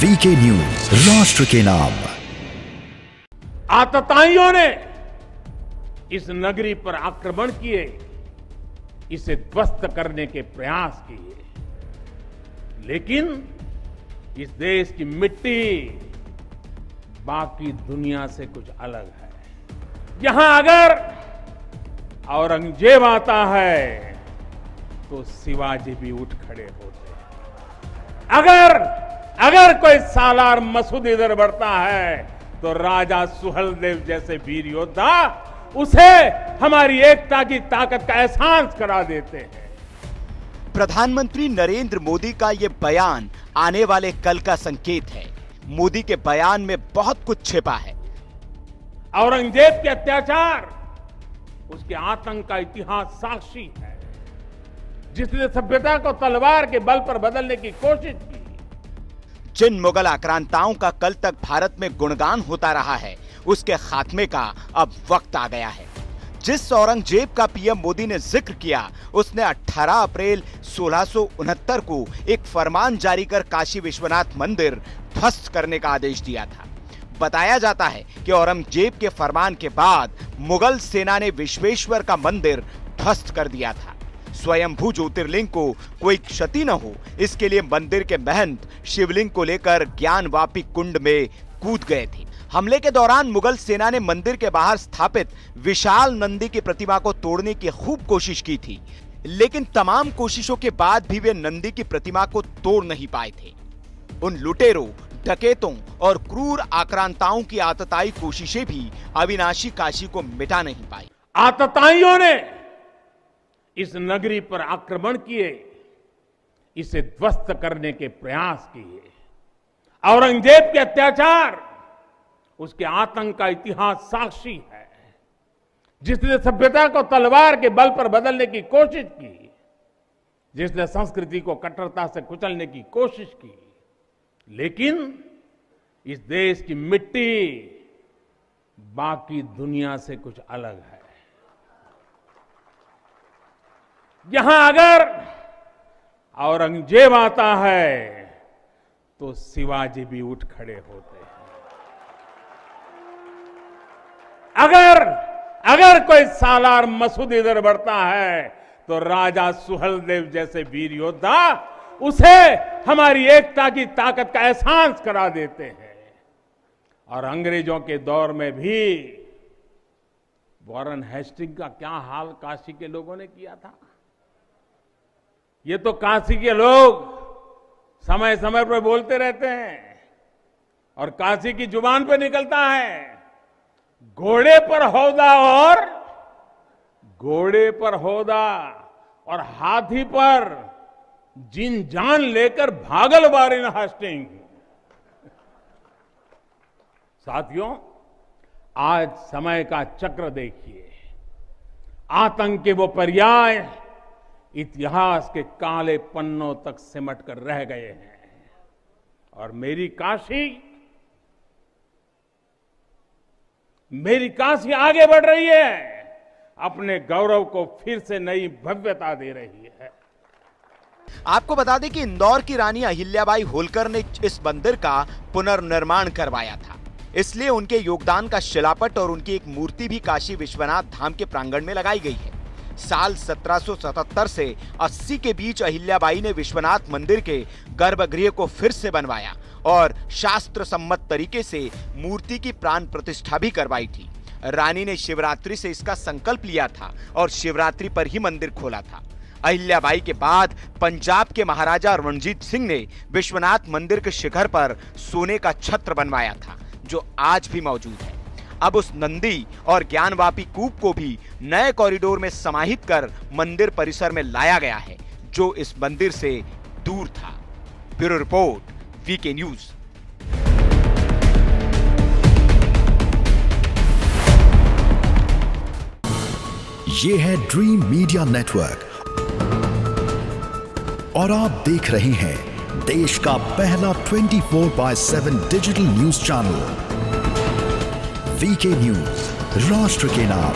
VK news, राष्ट्र के नाम। आतताइयों ने इस नगरी पर आक्रमण किए, इसे ध्वस्त करने के प्रयास किए, लेकिन इस देश की मिट्टी बाकी दुनिया से कुछ अलग है। यहां अगर औरंगजेब आता है तो शिवाजी भी उठ खड़े होते हैं। अगर कोई सालार मसूद इधर बढ़ता है तो राजा सुहेलदेव जैसे वीर योद्धा उसे हमारी एकता की ताकत का एहसास करा देते हैं। प्रधानमंत्री नरेंद्र मोदी का ये बयान आने वाले कल का संकेत है। मोदी के बयान में बहुत कुछ छिपा है। औरंगजेब के अत्याचार, उसके आतंक का इतिहास साक्षी है, जिसने सभ्यता को तलवार के बल पर बदलने की कोशिश की। जिन मुगल आक्रांताओं का कल तक भारत में गुणगान होता रहा है, उसके खात्मे का अब वक्त आ गया है। जिस औरंगजेब का पीएम मोदी ने जिक्र किया, उसने 18 अप्रैल 1669 को एक फरमान जारी कर काशी विश्वनाथ मंदिर ध्वस्त करने का आदेश दिया था। बताया जाता है कि औरंगजेब के फरमान के बाद मुगल सेना ने विश्वेश्वर का मंदिर ध्वस्त कर दिया था। स्वयंभू ज्योतिर्लिंग को कोई क्षति न हो, इसके लिए मंदिर के महंत शिवलिंग को लेकर ज्ञानवापी कुंड में कूद गए थे। हमले के दौरान मुगल सेना ने मंदिर के बाहर स्थापित विशाल नंदी की प्रतिमा को तोड़ने की खूब कोशिश की थी, लेकिन तमाम कोशिशों के बाद भी वे नंदी की प्रतिमा को तोड़ नहीं पाए थे। उन लुटेरों, डकैतों और क्रूर आक्रांताओं की आतताई कोशिशें भी अविनाशी काशी को मिटा नहीं पाई। आतताइयों ने इस नगरी पर आक्रमण किए, इसे ध्वस्त करने के प्रयास किए। औरंगजेब के अत्याचार, उसके आतंक का इतिहास साक्षी है, जिसने सभ्यता को तलवार के बल पर बदलने की कोशिश की, जिसने संस्कृति को कट्टरता से कुचलने की कोशिश की, लेकिन इस देश की मिट्टी बाकी दुनिया से कुछ अलग है। यहां अगर औरंगजेब आता है तो शिवाजी भी उठ खड़े होते हैं। अगर कोई सालार मसूद इधर बढ़ता है तो राजा सुहेलदेव जैसे वीर योद्धा उसे हमारी एकता की ताकत का एहसास करा देते हैं। और अंग्रेजों के दौर में भी वॉरेन हेस्टिंग का क्या हाल काशी के लोगों ने किया था। ये तो काशी के लोग समय समय पर बोलते रहते हैं और काशी की जुबान पे निकलता है, घोड़े पर होदा और हाथी पर जिन जान लेकर भागल वॉरेन हेस्टिंग। साथियों, आज समय का चक्र देखिए। आतंक के वो पर्याय इतिहास के काले पन्नों तक सिमट कर रह गए हैं और मेरी काशी आगे बढ़ रही है, अपने गौरव को फिर से नई भव्यता दे रही है। आपको बता दें कि इंदौर की रानी अहिल्याबाई होलकर ने इस मंदिर का पुनर्निर्माण करवाया था, इसलिए उनके योगदान का शिलापट और उनकी एक मूर्ति भी काशी विश्वनाथ धाम के प्रांगण में लगाई गई है। साल 1777 से 80 के बीच अहिल्याबाई ने विश्वनाथ मंदिर के गर्भगृह को फिर से बनवाया और शास्त्र सम्मत तरीके से मूर्ति की प्राण प्रतिष्ठा भी करवाई थी। रानी ने शिवरात्रि से इसका संकल्प लिया था और शिवरात्रि पर ही मंदिर खोला था। अहिल्याबाई के बाद पंजाब के महाराजा रणजीत सिंह ने विश्वनाथ मंदिर के शिखर पर सोने का छत्र बनवाया था, जो आज भी मौजूद है। अब उस नंदी और ज्ञानवापी कूप को भी नए कॉरिडोर में समाहित कर मंदिर परिसर में लाया गया है, जो इस मंदिर से दूर था। Bureau report, VK news. ये है ड्रीम मीडिया नेटवर्क और आप देख रहे हैं देश का पहला 24/7 digital news channel VK news, राष्ट्र के नाम।